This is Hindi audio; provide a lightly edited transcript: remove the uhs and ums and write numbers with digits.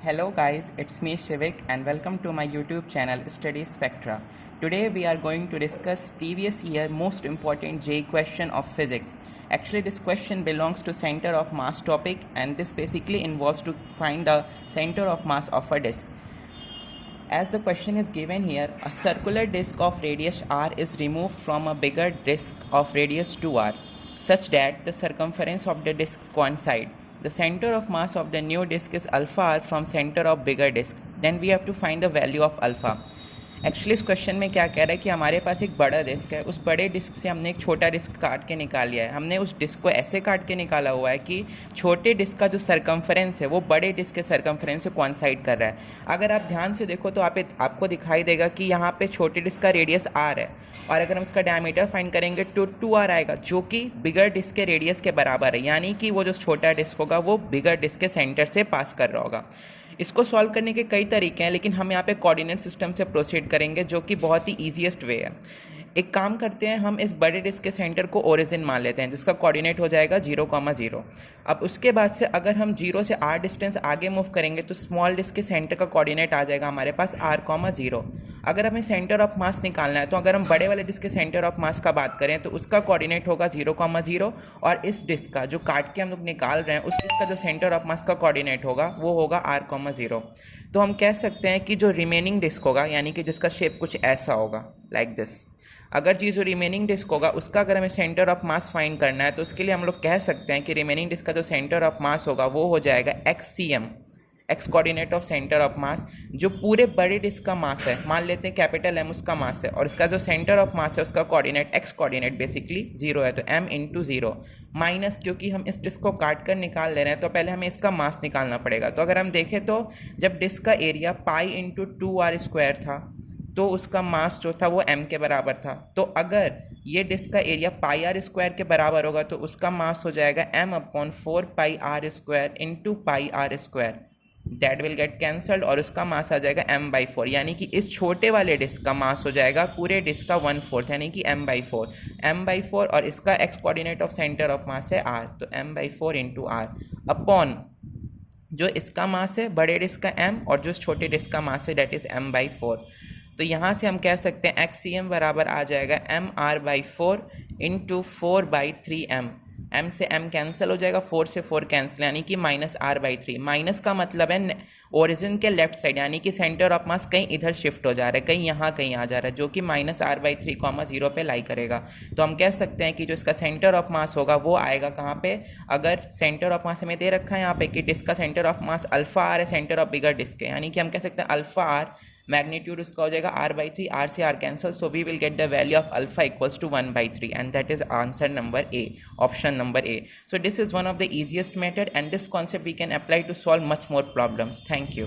Hello guys, it's me Shivik and welcome to my YouTube channel Study Spectra. Today we are going to discuss previous year most important JEE question of physics. Actually this question belongs to center of mass topic and this basically involves to find the center of mass of a disk. As the question is given here, a circular disk of radius r is removed from a bigger disk of radius 2r such that the circumference of the disks coincide. The center of mass of the new disk is alpha r from center of bigger disk. Then we have to find the value of alpha. Actually इस क्वेश्चन में क्या कह रहा है कि हमारे पास एक बड़ा डिस्क है, उस बड़े डिस्क से हमने एक छोटा डिस्क काट के निकाल लिया है. हमने उस डिस्क को ऐसे काट के निकाला हुआ है कि छोटे डिस्क का जो सरकमफरेंस है वो बड़े डिस्क के सरकमफरेंस से कोइंसाइड कर रहा है. अगर आप ध्यान से देखो तो आपको दिखाई देगा कि यहाँ पे छोटे डिस्क का रेडियस आर है और अगर हम इसका डायमीटर फाइंड करेंगे तो 2r आएगा जो कि बिगर डिस्क के रेडियस के बराबर है, यानी कि वो जो छोटा डिस्क होगा वो बिगर डिस्क के सेंटर से पास कर रहा होगा. इसको सॉल्व करने के कई तरीके हैं लेकिन हम यहाँ पे कोऑर्डिनेट सिस्टम से प्रोसीड करेंगे जो कि बहुत ही ईजीएस्ट वे है. एक काम करते हैं, हम इस बड़े डिस्क के सेंटर को ओरिजिन मान लेते हैं जिसका कोऑर्डिनेट हो जाएगा 0,0. अब उसके बाद से अगर हम 0 से r डिस्टेंस आगे मूव करेंगे तो स्मॉल डिस्क के सेंटर का कोऑर्डिनेट आ जाएगा हमारे पास r,0. अगर हमें सेंटर ऑफ मास निकालना है तो अगर हम बड़े वाले डिस्क के सेंटर ऑफ मास का बात करें तो उसका कोऑर्डिनेट होगा 0,0 और इस डिस्क का जो काट के हम लोग निकाल रहे हैं उस डिस्क का जो सेंटर ऑफ मास का कोऑर्डिनेट होगा वो होगा r,0. तो हम कह सकते हैं कि जो रिमेनिंग डिस्क होगा यानी कि जिसका शेप कुछ ऐसा होगा लाइक दिस, अगर जो रिमेनिंग डिस्क होगा उसका अगर हमें सेंटर ऑफ मास फाइंड करना है तो उसके लिए हम लोग कह सकते हैं कि रिमेनिंग डिस्क का जो सेंटर ऑफ मास होगा वो हो जाएगा XCM, x coordinate of centre of mass. जो पूरे बड़े डिस्क का मास है, मान लेते हैं कैपिटल M उसका मास है और इसका जो सेंटर ऑफ मास है उसका कोऑर्डिनेट एक्स कोऑर्डिनेट बेसिकली 0 है तो m × 0 माइनस, क्योंकि हम इस डिस्क को काट कर निकाल ले रहे हैं तो पहले हमें इसका मास निकालना पड़ेगा. तो अगर हम देखें तो जब डिस्क का एरिया पाई × 2r² था तो उसका मास जो था वो m के बराबर था. तो अगर ये डिस्क का एरिया πr² के बराबर होगा तो उसका मास हो जाएगा m/4πr² × πr². That will get cancelled और उसका मास आ जाएगा m/4, यानी कि इस छोटे वाले डिस्क का मास हो जाएगा पूरे डिस्क का 1/4 यानी कि m/4 और इसका x coordinate of centre of mass है r, तो m/4 × r अपॉन जो इसका मास है बड़े डिस्क का m और जो छोटे डिस्क का मास है डेट इज m/4. तो यहाँ से हम कह सकते हैं XCM बराबर आ जाएगा mr/4 × 4/3m. m से m कैंसिल हो जाएगा, 4 से 4 कैंसिल यानी कि -r/3. माइनस का मतलब है ओरिजिन के लेफ्ट साइड यानी कि सेंटर ऑफ मास कहीं इधर शिफ्ट हो जा रहा है, कहीं यहाँ कहीं आ जा रहा है जो कि -r/3, 0 पे लाई करेगा. तो हम कह सकते हैं कि जो इसका सेंटर ऑफ मास होगा वो आएगा कहाँ पे, अगर सेंटर ऑफ मास हमें दे रखा है यहाँ पे कि डिस्क का centre of mass alpha r है, सेंटर ऑफ बिगर डिस्क है, यानी कि हम कह सकते हैं अल्फा r मैग्नीट्यूड उसका हो जाएगा r/3, r से r cancel, so we will get the value of alpha equals to 1/3 and that is answer number A, option number A. So this is one of the easiest method and this concept we can apply to solve much more problems. Thank you.